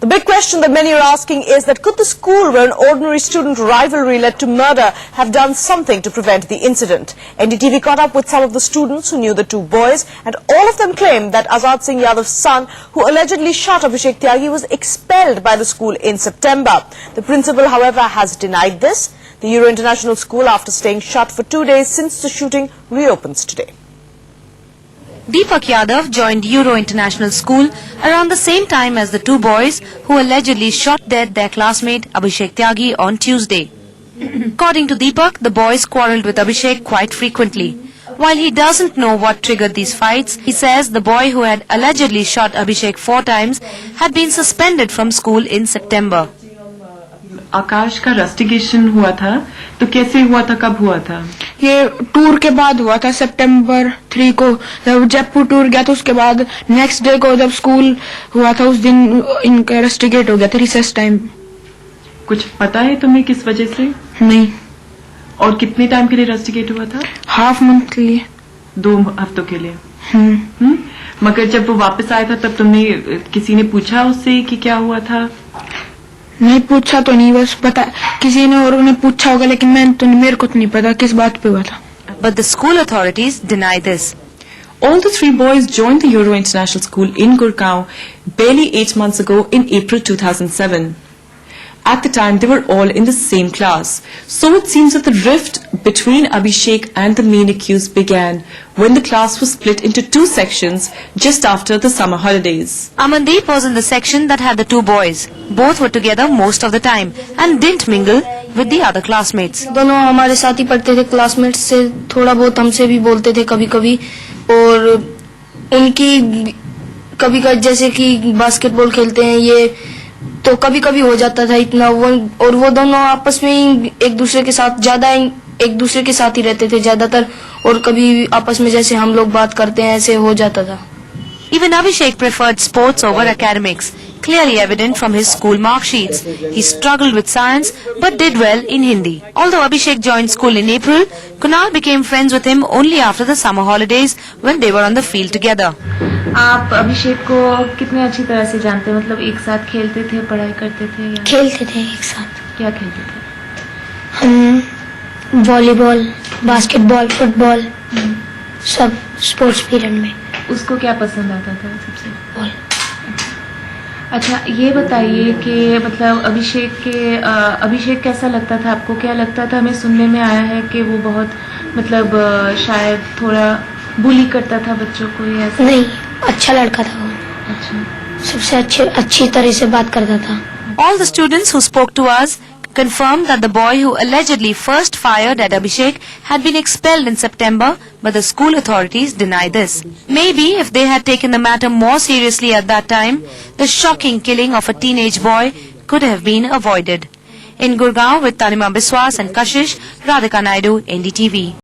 The big question that many are asking is that could the school where an ordinary student rivalry led to murder have done something to prevent the incident? NDTV caught up with some of the students who knew the two boys, and all of them claim that Azad Singh Yadav's son, who allegedly shot Abhishek Tyagi, was expelled by the school in September. The principal, however, has denied this. The Euro International School, after staying shut for 2 days since the shooting, reopens today. Deepak Yadav joined Euro International School around the same time as the two boys who allegedly shot dead their classmate Abhishek Tyagi on Tuesday. According to Deepak, the boys quarrelled with Abhishek quite frequently. While he doesn't know what triggered these fights, he says the boy who had allegedly shot Abhishek 4 times had been suspended from school in September. आकाश का रस्टिगेशन हुआ था, तो कैसे हुआ था, कब हुआ था? ये टूर के बाद हुआ था, सितंबर 3 को जब जयपुर टूर गया था। उसके बाद नेक्स्ट डे को जब स्कूल हुआ था, उस दिन इनका रस्टिगेट हो गया था रिसेस टाइम। कुछ पता है तुम्हें किस वजह से? नहीं। और कितने टाइम के लिए रस्टिगेट हुआ था? हाफ मंथ के लिए, 2 हफ्तों के लिए। मगर जब वो वापस आया था तब तुमने किसी ने पूछा उससे कि क्या हुआ था? नहीं पूछा तो नहीं, बस पता किसी ने और उन्हें पूछा होगा, लेकिन मेरे को तो नहीं पता किस बात पे हुआ था। But the school authorities deny this. All the 3 boys joined the Euro International School in Gurgaon barely 8 months ago in April 2007. At the time, they were all in the same class. So it seems that the rift between Abhishek and the main accused began when the class was split into 2 sections just after the summer holidays. Amandeep was in the section that had the two boys. Both were together most of the time and didn't mingle with the other classmates. दोनों हमारे साथ ही पढ़ते थे, classmates से थोड़ा बहुत हमसे भी बोलते थे कभी कभी, और उनकी कभी कभी जैसे कि बास्केटबॉल खेलते हैं ये, तो कभी कभी हो जाता था इतना वो दोनों आपस में ही एक दूसरे के साथ ही रहते थे ज्यादातर, और कभी आपस में जैसे हम लोग बात करते हैं ऐसे हो जाता था। Even Abhishek preferred sports over academics, clearly evident from his school mark sheets. He struggled with science but did well in Hindi. Although Abhishek joined school in April, Kunal became friends with him only after the summer holidays when they were on the field together. आप अभिषेक को कितने अच्छी तरह से जानते हैं? मतलब एक साथ खेलते थे, पढ़ाई करते थे या? खेलते थे एक साथ। क्या खेलते थे? हम वॉलीबॉल, बास्केटबॉल, फुटबॉल, सब स्पोर्ट्स पीरियड में। उसको क्या पसंद आता था सबसे? बॉल। अच्छा, ये बताइए कि मतलब अभिषेक कैसा लगता था आपको? क्या लगता था? हमें सुनने में आया है कि वो बहुत मतलब शायद थोड़ा बुली करता था बच्चों को, या ऐसा? नहीं, अच्छा लड़का था वो। अच्छा, सबसे अच्छी तरह से बात करता था। All the students who spoke to us confirmed that the boy who allegedly first fired at Abhishek had been expelled in September, but the school authorities deny this. Maybe if they had taken the matter more seriously at that time, the shocking killing of a teenage boy could have been avoided. In Gurgaon with Tanima Biswas and Kashish, Radhika Naidu, NDTV.